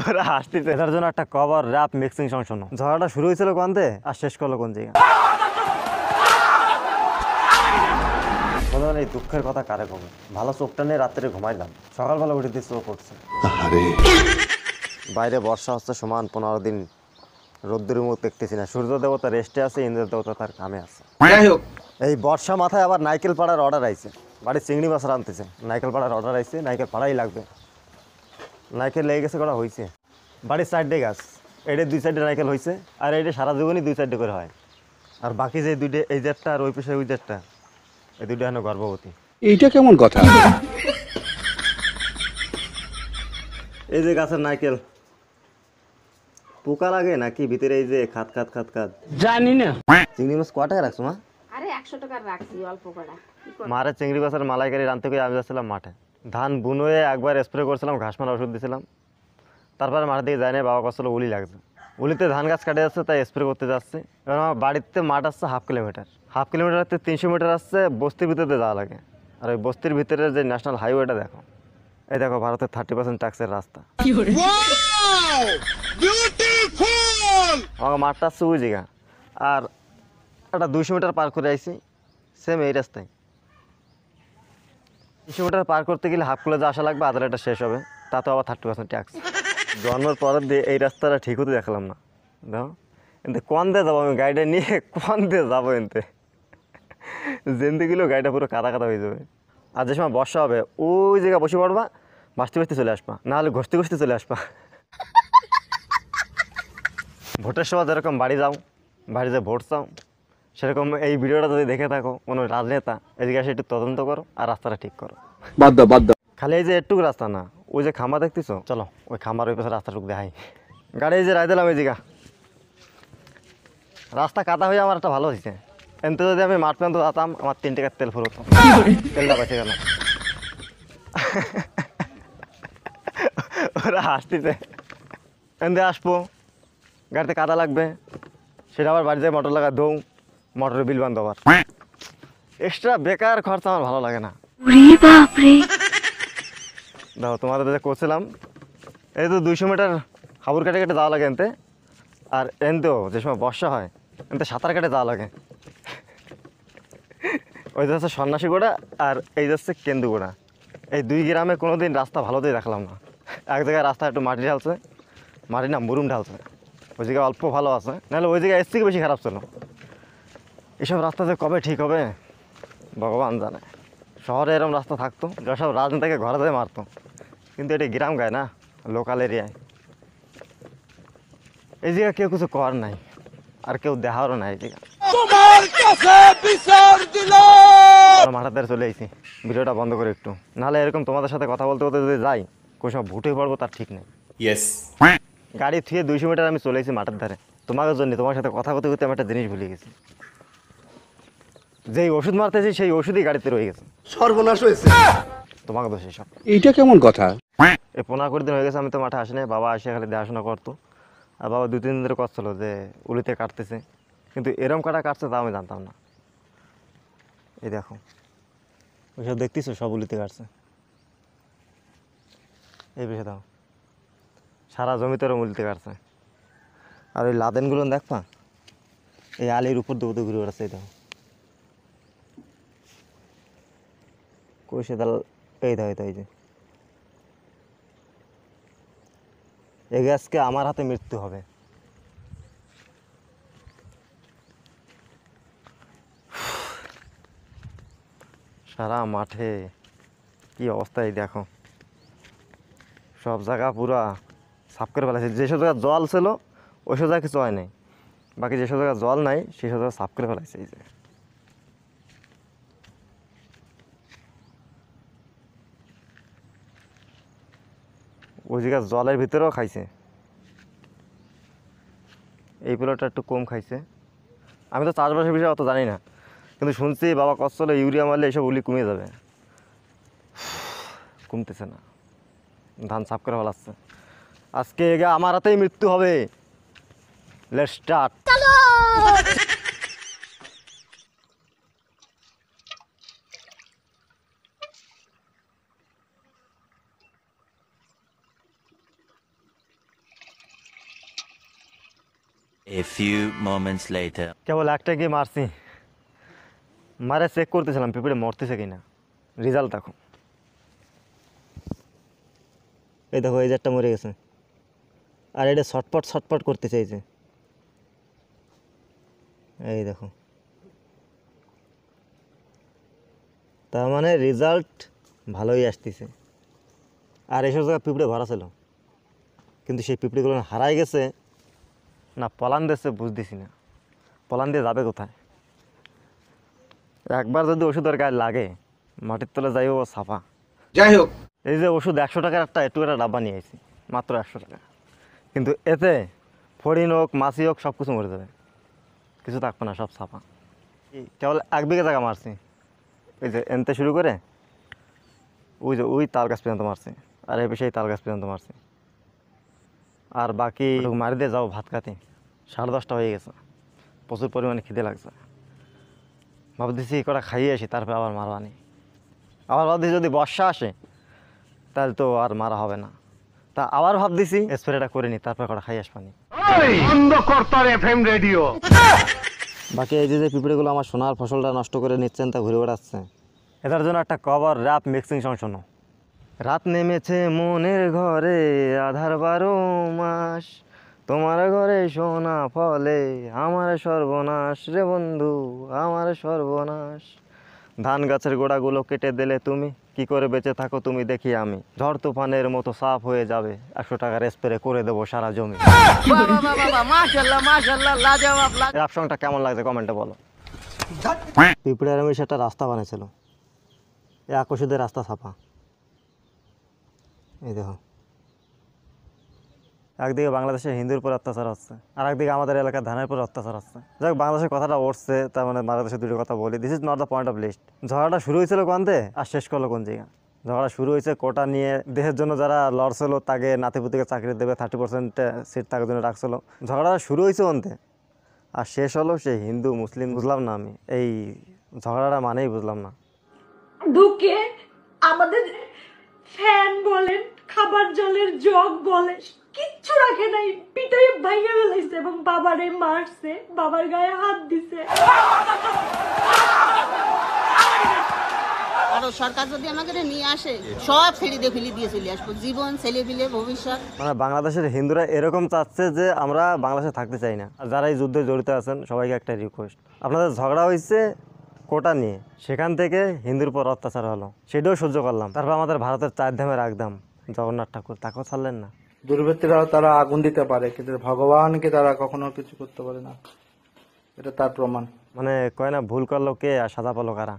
ওরা হাসতেছে। এটার জন্য একটা কভার র্যাপ মিক্সিং সং শোনো। ঝড়টা শুরু হয়েছিল কোনতে আর শেষ করলো কোন জায়গায়। এই দুঃখের কথা কারে কবে, ভালো চোখটা নিয়ে রাত্রে ঘুমাইলাম, সকালবেলা উঠে দিয়ে চোখ উঠছে। বাইরে বর্ষা হচ্ছে সমান 15 দিন, রোদ্দুর মুখ দেখতেছি না। সূর্য দেবতা রেস্টে আছে, ইন্দ্র দেবতা তার কামে আছে। এই বর্ষা মাথায় আবার নাইকেল পাড়ার অর্ডার আইছে, বাড়ির চিংড়ি মাছ রাঁধতেছে। নাইকেল পাড়ার অর্ডার আইছে, নাইকেল পাড়াই লাগবে। নাইকেল লেগে গেছে করা হয়েছে, বাড়ির সাইডে গাছ, এটা 2 সাইডে নাইকেল হয়েছে। আর এটা সারা জীবনই 2 সাইডে করে হয়। আর বাকি যে 2টে, এই জেটটা আর ওই পেশে ওই জেটটা, এই 2টা এখন গর্ভবতী। এইটা কেমন কথা? এই যে গাছের নাইকেল, পোকা লাগে নাকি ভিতরে? এই যে খাত খাত খাত খাত, জানি না। চিংড়ি মাছ কয় টাকা রাখছো মা? আরে 100 টাকা রাখছি, অল্প করা। মারে চিংড়ি মাছের মালাইকারি রাঁধতে করে আমি যাচ্ছিলাম মাঠে। ধান বুনোয়ে একবার স্প্রে করছিলাম, ঘাস মারা ওষুধ দিয়েছিলাম। তারপরে মাঠের দিকে যাই না, বাবা করছিল উলি লাগছে। উলিতে ধান গাছ কাটে যাচ্ছে, তাই স্প্রে করতে যাচ্ছে। এবার আমার বাড়িতে মাঠ আসছে 1/2 কিলোমিটার, 1/2 কিলোমিটার হচ্ছে 300 মিটার আসছে, বস্তির ভিতরে যাওয়া লাগে। আর ওই বস্তির ভিতরে যে ন্যাশনাল হাইওয়েটা দেখো, এই দেখো ভারতের 30% ট্যাক্সের রাস্তা। আমার মাঠটা আসছে ওই জায়গা, আর একটা 200 মিটার পার করে আইছি সেম এই রাস্তায়। 200 মিটার পার করতে গেলে হাফ কিলো আসা লাগবে, আধা লিটার শেষ হবে, তাতেও আবার 30% ট্যাক্স। জন্মের পরের দিয়ে এই রাস্তাটা ঠিক হতে দেখলাম না। দেখো এতে কোন দিয়ে যাবো আমি, গাড়িটা নিয়ে কোন দিয়ে যাবো? এতে যেতে গেলেও গাড়িটা পুরো কাদা কাদা হয়ে যাবে। আর যে সময় বর্ষা হবে ওই জায়গায় বসে পড়বা, বাঁচতে বাঁচতে চলে আসবা, নাহলে ঘষতে ঘষতে চলে আসবা। ভোটের সময় যেরকম বাড়ি যাও, বাড়িতে ভোট চাও, সেরকম এই ভিডিওটা যদি দেখে থাকো কোনো রাজনেতা, এদিকে এসে একটু তদন্ত করো আর রাস্তাটা ঠিক করো। বাদ দাও। খালি এই যে একটুকু রাস্তা না, ওই যে খাম্বা দেখতেছো, চলো ওই খাম্বার ওই পাশে রাস্তাটুকু দেখাই। গাড়ি এই যে রায় দিলাম এই জায়গা, রাস্তা কাদা হয়ে আমার একটা ভালো হয়েছে। এনতে যদি আমি মাঠ পর্যন্ত যেতাম, আমার 3 টাকার তেল ফুরতো, তেলটা বেঁচে গেল। ওরা হাসতেছে। এনতে আসবো, গাড়িতে কাদা লাগবে, সেটা আবার বাড়িতে মোটর লাগা দৌ, মোটরের বিল বান্ধব। আবার এক্সট্রা বেকার খরচা আমার ভালো লাগে না। দেখো তোমাদের যে করছিলাম, এই তো 200 মিটার হাবুর কাটে কেটে যাওয়া লাগে এনতে। আর এনতেও যে সময় বর্ষা হয়, এনতে সাঁতার কাটে যাওয়া লাগে। ওই যাচ্ছে সন্ন্যাসী গোড়া আর এই যাচ্ছে কেন্দু গোড়া। এই 2 গ্রামে কোনো দিন রাস্তা ভালোতেই দেখলাম না। এক জায়গায় রাস্তা একটু মাটি ঢালছে, মাটি না মুরুম ঢালছে, ওই জায়গায় অল্প ভালো আছে, নাহলে ওই জায়গায় এর থেকে বেশি খারাপ ছিল। এসব রাস্তা যে কবে ঠিক হবে ভগবান জানে। শহরে এরকম রাস্তা থাকতো, সব রাজনেতাকে ঘরে ধরে মারতো, কিন্তু এটা গ্রাম গায়ে না, লোকাল এরিয়ায়। এই জায়গায় কেউ কিছু করার নাই, আর কেউ দেখারও নাই। এই জায়গা মাথার ধারে চলে আইছি, ভিডিওটা বন্ধ করে একটু, নাহলে এরকম তোমাদের সাথে কথা বলতে বলতে যদি যাই কোন সময় ভুটে পড়বো তার ঠিক নেই। গাড়ি থুয়ে 200 মিটার আমি চলে এসেছি মাঠের ধারে তোমাদের জন্য। তোমার সাথে কথা বলতে বলতে আমি একটা জিনিস ভুলে গেছি, যেই ওষুধ মারতেছি সেই ওষুধই গাড়িতে রয়ে গেছে। সর্বনাশ হয়েছে। তোমাকে দোষ সব। এইটা কেমন কথা? এই 15 দিন হয়ে গেছে আমি তো মাঠে আসি নাই, বাবা আসে খালি দেখাশোনা করতো। আর বাবা 2-3 দিন ধরে করছিল যে উলিতে কাটতেছে, কিন্তু এরম কাটা কাটছে তা আমি জানতাম না। এই দেখো ওইসব দেখতেছো, সব উলিতে কাটছে। এই বেশি দাও, সারা জমিতে ওরম উলিতে কাটছে। আর ওই লাদেনগুলো দেখবা, এই আলির উপর দেবো ঘুরে বেড়াচ্ছে। এই দেখো কইসে দাল, এই দাও এই যে এই গাছকে আমার হাতে মৃত্যু হবে। সারা মাঠে কি অবস্থায় দেখো, সব জায়গা পুরা সাফ করে ফেলেছে। যেসব জায়গায় জল ছিল ওইসব জায়গায় কিছু হয় নাই, বাকি যেসব জায়গায় জল নাই সেসব জায়গায় সাফ করে ফেলেছে। এই যে ওই জায়গায় জলের ভিতরেও খাইছে, এই প্লটটা একটু কম খাইছে। আমি তো চাষবাসের বিষয়ে অত জানি না, কিন্তু শুনছি বাবা কষ্ট হলে ইউরিয়া মারলে এইসব উলি কমে যাবে। কমতেছে না, ধান সাফ করে ফেলাচ্ছে। আজকে আমার হাতেই মৃত্যু হবে। Let's start. A few moments later. কেবল একটা গিয়ে মারছি, মারে চেক করতেছিলাম পিঁপড়ে মরতেছে কিনা। রেজাল্ট দেখো, এই দেখো এই যে একটা মরে গেছে, আর এটা ছটপট ছটপট করতে চাইছে, এই দেখো। তার মানে রেজাল্ট ভালোই আসতেছে। আর এসব জায়গায় পিঁপড়ে ভরা ছিল, কিন্তু সেই পিঁপড়েগুলো হারাই গেছে না পলান দিচ্ছে বুঝতেছি না। পলান দিয়ে যাবে কোথায়? একবার যদি ওষুধের গায়ে লাগে মাটির তলে যাইও সাফা। যাই হোক, এই যে ওষুধ 100 টাকার একটু একটা ডাব্বা নিয়ে আসি, মাত্র 100 টাকা, কিন্তু এতে ফড়িন হোক মাছি হোক সব কিছু মরে যাবে, কিছু থাকবে না, সব সাফা। কেবল 1 বিঘা জায়গা মারছি, এই যে এনতে শুরু করে ওই যে ওই তাল গাছ পর্যন্ত মারছি, আর এই বিষয়ে তাল গাছ পর্যন্ত মারছি। আর বাকি মারি দিয়ে যাও ভাত খাতে, 10:30 হয়ে গেছে, প্রচুর পরিমাণে খিদে লাগছে। ভাবতেছি কটা খাইয়ে আসি, তারপরে আবার মারবা নি। আবার ভাবতেছি যদি বর্ষা আসে তাহলে তো আর মারা হবে না, তা আবার ভাবতেছি স্প্রেটা করে নি, তারপরে কটা খাই আসবানি। বাকি এই যে পিঁপড়েগুলো আমার সোনার ফসলটা নষ্ট করে নিচ্ছেন, তা ঘুরে বেড়াচ্ছে, এটার জন্য একটা কভার র্যাপ মিক্সিং সং শোনো। রাত নেমেছে মনের ঘরে, আধার 12 মাস, তোমার ঘরে সোনা ফলে আমার সর্বনাশ রে বন্ধু, আমার সর্বনাশ। ধান গাছের গোড়াগুলো কেটে দিলে তুমি, কি করে বেঁচে থাকো তুমি দেখি আমি, ঝড় তুফানের মতো সাফ হয়ে যাবে, 100 টাকার স্প্রে করে দেবো সারা জমি। র্যাপ সংটা কেমন লাগছে কমেন্টে বলো। পিঁপড়ে আর আমি সেটা রাস্তা বানিয়েছিল, এই আকর্ষিতের রাস্তা ছাপা, এই দেখো। একদিকে বাংলাদেশে হিন্দুর উপর অত্যাচার হচ্ছে, আর একদিকে আমাদের এলাকার ধানের উপর অত্যাচার হচ্ছে। যাক, বাংলাদেশের কথাটা উঠছে, তার মানে বাংলাদেশের দুটো কথা বলি। This is not the point of list. ঝগড়াটা শুরু হয়েছিল কোনতে আর শেষ করলো কোন জায়গা? ঝগড়া শুরু হয়েছে কোটা নিয়ে, দেশের জন্য যারা লড়ছিল তাকে নাতিপুতিকে চাকরি দেবে, 30% সিট তাকে জন্য রাখছিল। ঝগড়াটা শুরু হয়েছে কোনতে আর শেষ হলো সে হিন্দু মুসলিম, বুঝলাম না আমি এই ঝগড়াটা মানেই বুঝলাম না। ঢুকে আমাদের ফ্যান বলেন, খাবার জলের জগ বলেন, কিচ্ছু রাখে নাই, পিটাই ভাইয়া ফেলাইছে এবং বাবারে মারছে, বাবার গায়ে হাত দিছে। আরো সরকার যদি আমাকে নিয়ে আসে, সব ছেড়ে দিয়ে ফেলে দিয়ে চলে আসবো, জীবন ছেলে ফেলে ভবিষ্যৎ। মানে বাংলাদেশের হিন্দুরা এরকম চাচ্ছে যে আমরা বাংলাদেশে থাকতে চাই না। আর যারা এই যুদ্ধে জড়িত আছেন সবাইকে একটা রিকোয়েস্ট, আপনাদের ঝগড়া হয়েছে কোটা নিয়ে, সেখান থেকে হিন্দুর উপর অত্যাচার হলো, সেটাও সহ্য করলাম। তারপর আমাদের ভারতের 4 ধামের একদম জগন্নাথ ঠাকুর, তাকেও ছাড়লেন না। দুর্বৃত্তরাও তারা আগুন দিতে পারে, কিন্তু ভগবানকে তারা কখনো কিছু করতে পারে না, এটা তার প্রমাণ। মানে কয় না, ভুল করলো কে আর সাজা পেলো কারা।